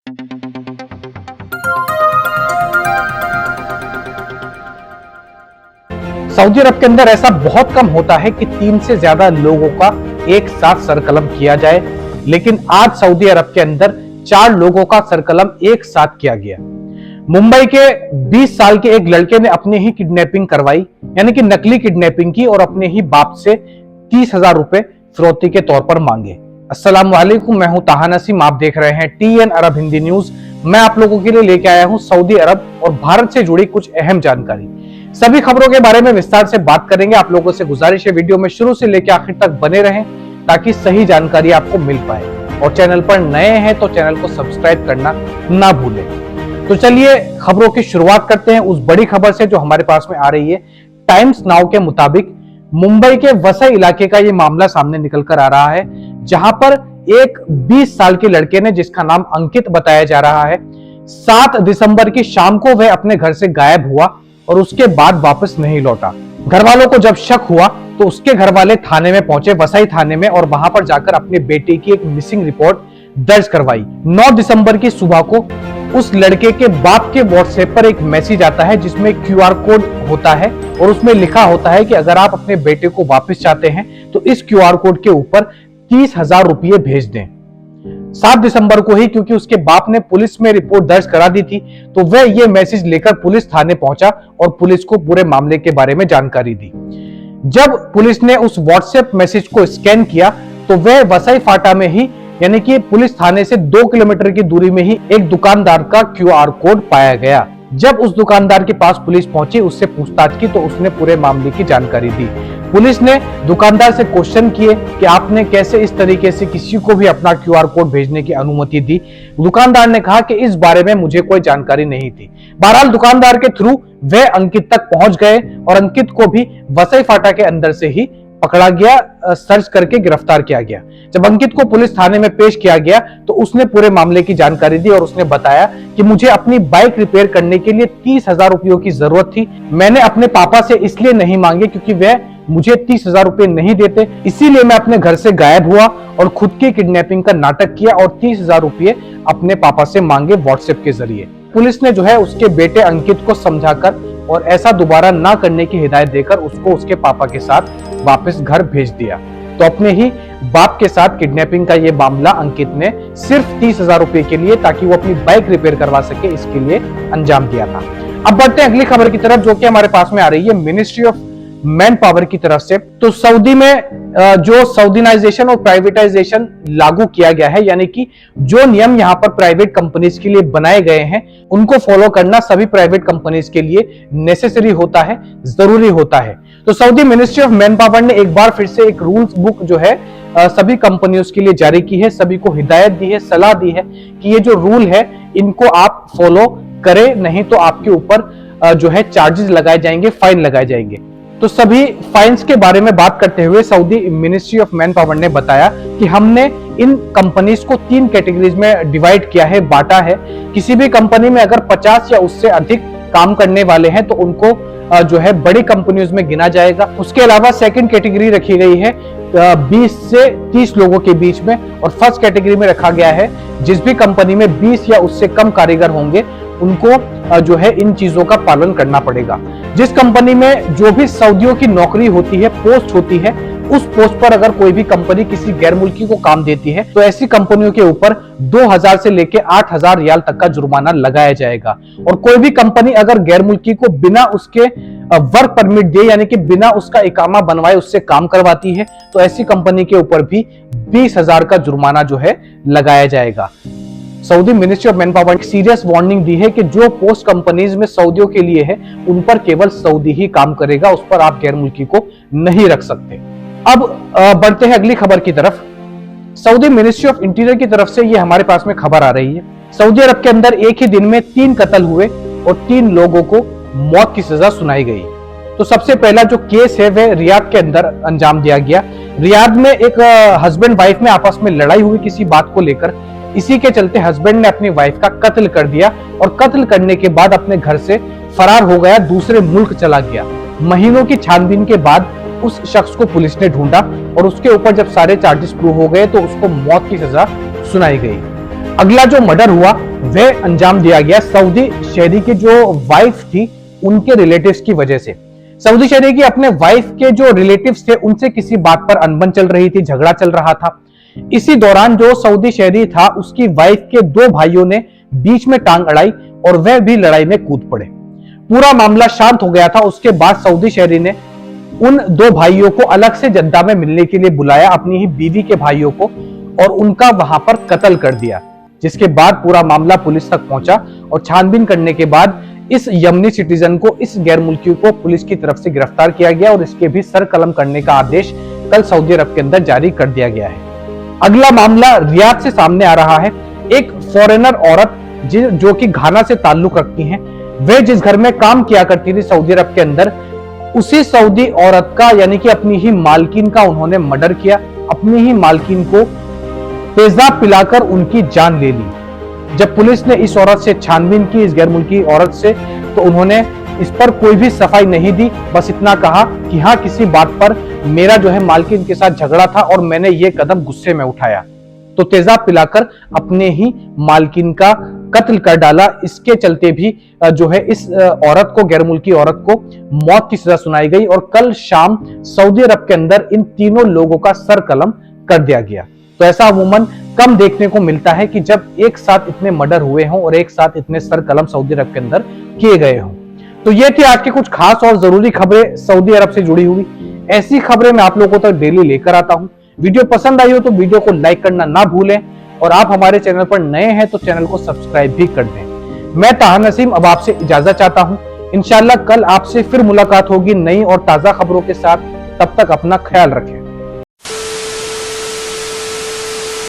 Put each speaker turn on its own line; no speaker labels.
Saudi अरब के अंदर ऐसा बहुत कम होता है कि 3 से ज्यादा लोगों का एक साथ सरकलम किया जाए, लेकिन आज सऊदी अरब के अंदर 4 लोगों का सरकलम एक साथ किया गया। मुंबई के 20 साल के एक लड़के ने अपनी ही किडनैपिंग करवाई, यानी कि नकली किडनैपिंग की और अपने ही बाप से 30,000 रुपए फिरौती के तौर पर मांगे। अस्सलाम वालेकुम, मैं हूं ताहा नसीम, आप देख रहे हैं TN अरब हिंदी न्यूज। मैं आप लोगों के लिए लेके आया हूं सऊदी अरब और भारत से जुड़ी कुछ अहम जानकारी। सभी खबरों के बारे में विस्तार से बात करेंगे। आप लोगों से गुजारिश है वीडियो में शुरू से लेकर आखिर तक बने रहें ताकि सही जानकारी आपको मिल पाए, और चैनल पर नए हैं तो चैनल को सब्सक्राइब करना ना भूलें। तो चलिए खबरों की शुरुआत करते हैं उस बड़ी खबर से जो हमारे पास में आ रही है। टाइम्स नाउ के मुताबिक मुंबई के वसई इलाके का यह मामला सामने निकल कर आ रहा है, जहां पर एक 20 साल के लड़के ने, जिसका नाम अंकित बताया जा रहा है, 7 दिसंबर की शाम को वह अपने घर से गायब हुआ और उसके बाद वापस नहीं लौटा। घर वालों को जब शक हुआ तो उसके घर वाले थाने में पहुंचे, वसई थाने में, और वहां पर जाकर अपने बेटे की एक मिसिंग रिपोर्ट दर्ज करवाई। 9 दिसंबर की सुबह को उस लड़के के बाप के व्हाट्सएप पर एक मैसेज आता है जिसमें QR कोड होता है और उसमें लिखा होता है कि अगर आप अपने बेटे को वापस चाहते हैं तो इस QR कोड के ऊपर 30,000 रुपये भेज दें। 7 दिसंबर को ही, क्योंकि उसके बाप ने पुलिस में रिपोर्ट दर्ज करा दी थी, तो वह यह मैसेज लेकर पुलिस थाने पहुंचा और पुलिस को पूरे मामले के बारे में जानकारी दी। जब पुलिस ने उस व्हाट्सएप मैसेज को स्कैन किया तो वह वसई फाटा में ही, यानी कि पुलिस थाने से 2 किलोमीटर की दूरी में ही एक दुकानदार का QR कोड पाया गया। जब उस दुकानदार के पास पुलिस पहुंची, उससे पूछताछ की तो उसने पूरे मामले की जानकारी दी। पुलिस ने दुकानदार से क्वेश्चन किए कि आपने कैसे इस तरीके से किसी को भी अपना QR कोड भेजने की अनुमति दी। दुकानदार ने कहा कि इस बारे में मुझे कोई जानकारी नहीं थी। बहरहाल दुकानदार के थ्रू वह अंकित तक पहुंच गए और अंकित को भी वसई फाटा के अंदर से ही पकड़ा गया, सर्च करके गिरफ्तार किया गया। जब अंकित को पुलिस थाने में पेश किया गया तो उसने पूरे मामले की जानकारी दी और उसने बताया कि मुझे अपनी बाइक रिपेयर करने के लिए 30,000 रुपयों की जरूरत थी। मैंने अपने पापा से इसलिए नहीं मांगे क्योंकि वह मुझे 30,000 रुपए नहीं देते, इसीलिए मैं अपने घर से गायब हुआ और खुद की किडनैपिंग का नाटक किया और 30,000 रुपये अपने पापा से मांगे व्हाट्सएप के जरिए। पुलिस ने जो है उसके बेटे अंकित को समझाकर और ऐसा दोबारा ना करने की हिदायत देकर उसको उसके पापा के साथ वापस घर भेज दिया। तो अपने ही बाप के साथ किडनैपिंग का ये मामला अंकित ने सिर्फ 30,000 रुपए के लिए, ताकि वो अपनी बाइक रिपेयर करवा सके, इसके लिए अंजाम दिया था। अब बढ़ते हैं अगली खबर की तरफ जो कि हमारे पास में आ रही है मिनिस्ट्री ऑफ मैन पावर की तरफ से। तो सऊदी में जो सऊदीनाइजेशन और प्राइवेटाइजेशन लागू किया गया है, यानी कि जो नियम यहाँ पर प्राइवेट कंपनीज के लिए बनाए गए हैं उनको फॉलो करना सभी प्राइवेट कंपनीज के लिए नेसेसरी होता है, जरूरी होता है। तो Saudi ministry of man power ने एक बार फिर से एक रूल्स बुक जो है सभी कंपनियों के लिए जारी की है, सभी को हिदायत दी है, सलाह दी है कि ये जो रूल है इनको आप फॉलो करें, नहीं तो आपके ऊपर जो है चार्जेस लगाए जाएंगे, फाइन लगाए जाएंगे। तो सभी फाइन्स के बारे में बात करते हुए Saudi ministry of man power ने बताया कि हमने इन कंपनीज को 3 कैटेगरीज में डिवाइड किया है, बांटा है। किसी भी कंपनी में अगर 50 या उससे अधिक काम करने वाले हैं तो उनको जो है बड़ी कंपनियों में गिना जाएगा। उसके अलावा सेकंड कैटेगरी रखी गई है 20 से 30 लोगों के बीच में, और फर्स्ट कैटेगरी में रखा गया है जिस भी कंपनी में 20 या उससे कम कारीगर होंगे उनको जो है इन चीजों का पालन करना पड़ेगा। जिस कंपनी में जो भी सऊदियों की नौकरी होती है, पोस्ट होती है, उस पोस्ट पर अगर कोई भी कंपनी किसी गैर मुल्की को काम देती है तो ऐसी कंपनियों के ऊपर 2,000 से लेकर 8,000 रियाल तक का जुर्माना लगाया जाएगा। और कोई भी कंपनी अगर गैर मुल्की को बिना उसके वर्क परमिट दे, यानी कि बिना उसका इकामा बनवाए उससे काम करवाती है, तो ऐसी कंपनी के ऊपर भी 20,000 का जुर्माना जो है लगाया जाएगा। Saudi ministry of man power ने सीरियस वार्निंग दी है कि जो पोस्ट कंपनीज में सऊदियों के लिए है उन पर केवल सऊदी ही काम करेगा, उस पर आप गैर मुल्की को नहीं रख सकते। अब बढ़ते हैं अगली खबर की तरफ। सऊदी मिनिस्ट्री ऑफ इंटीरियर की तरफ से ये हमारे पास में खबर आ रही है। सऊदी अरब के अंदर एक ही दिन में 3 कत्ल हुए और 3 लोगों को मौत की सजा सुनाई गई। तो सबसे पहला जो केस है वह रियाद के अंदर अंजाम दिया गया। रियाद में एक हस्बैंड वाइफ में आपस में लड़ाई हुई किसी बात को लेकर। इसी के चलते हस्बैंड ने अपनी वाइफ का कत्ल कर दिया और कत्ल करने के बाद अपने घर से फरार हो गया, दूसरे मुल्क चला गया। महीनों की छानबीन के बाद उस शख्स को पुलिस ने ढूंढा और उसके ऊपर जब सारे चार्जेस प्रूव हो गए तो उसको मौत की सजा सुनाई गई। अगला जो मर्डर हुआ वह अंजाम दिया गया सऊदी शहरी की जो वाइफ थी उनके रिलेटिव्स की वजह से। सऊदी शहरी की अपने वाइफ के जो रिलेटिव्स थे उनसे किसी बात पर अनबन चल रही थी, झगड़ा चल रहा था। इसी दौरान जो सऊदी शहरी था उसकी वाइफ के दो भाइयों ने बीच में टांग अड़ाई और वह भी लड़ाई में कूद पड़े। पूरा मामला शांत हो गया था। उसके बाद सऊदी शहरी ने उन दो भाइयों को अलग से जद्दा में मिलने के लिए बुलाया, अपनी ही बीवी के भाइयों को, और उनका वहां पर कत्ल कर दिया। जिसके बाद पूरा मामला पुलिस तक पहुंचा और छानबीन करने के बाद इस यमनी सिटीजन को, इस गैर मुल्की को पुलिस की तरफ से गिरफ्तार किया गया और इसके भी सर कलम करने का आदेश कल सऊदी अरब के अंदर जारी कर दिया गया है। अगला मामला रियाद से सामने आ रहा है। एक फॉरेनर औरत जो कि घाना से ताल्लुक रखती हैं, वे जिस घर में काम किया करती थी सऊदी अरब के अंदर, उसी सऊदी औरत का यानी कि अपनी ही मालकिन का उन्होंने मर्डर किया। अपनी ही मालकिन को तेजाब पिलाकर उनकी जान ले ली। जब पुलिस ने इस औरत से छानबीन की, इस गैर मुल्की औरत से, तो उन्होंने इस पर कोई भी सफाई नहीं दी। बस इतना कहा कि हाँ, किसी बात पर मेरा जो है मालकिन के साथ झगड़ा था और मैंने ये कदम गुस्से में उठाया, तो तेजाब पिलाकर अपने ही मालकिन का कत्ल कर डाला। इसके चलते भी जो है इस औरत को, गैर मुल्की औरत को मौत की सजा सुनाई गई और कल शाम सऊदी अरब के अंदर इन तीनों लोगों का सर कलम कर दिया गया। तो ऐसा अमूमन कम देखने को मिलता है कि जब एक साथ इतने मर्डर हुए हों और एक साथ इतने सर कलम सऊदी अरब के अंदर किए गए हों। तो ये थी आज की कुछ खास और जरूरी खबरें सऊदी अरब से जुड़ी हुई। ऐसी खबरें मैं आप लोगों तक डेली लेकर आता हूं। वीडियो पसंद आई हो तो वीडियो को लाइक करना ना भूलें और आप हमारे चैनल पर नए हैं तो चैनल को सब्सक्राइब भी कर दें। मैं ताहा नसीम अब आपसे इजाजत चाहता हूं। इंशाल्लाह कल आपसे फिर मुलाकात होगी नई और ताजा खबरों के साथ। तब तक अपना ख्याल रखें।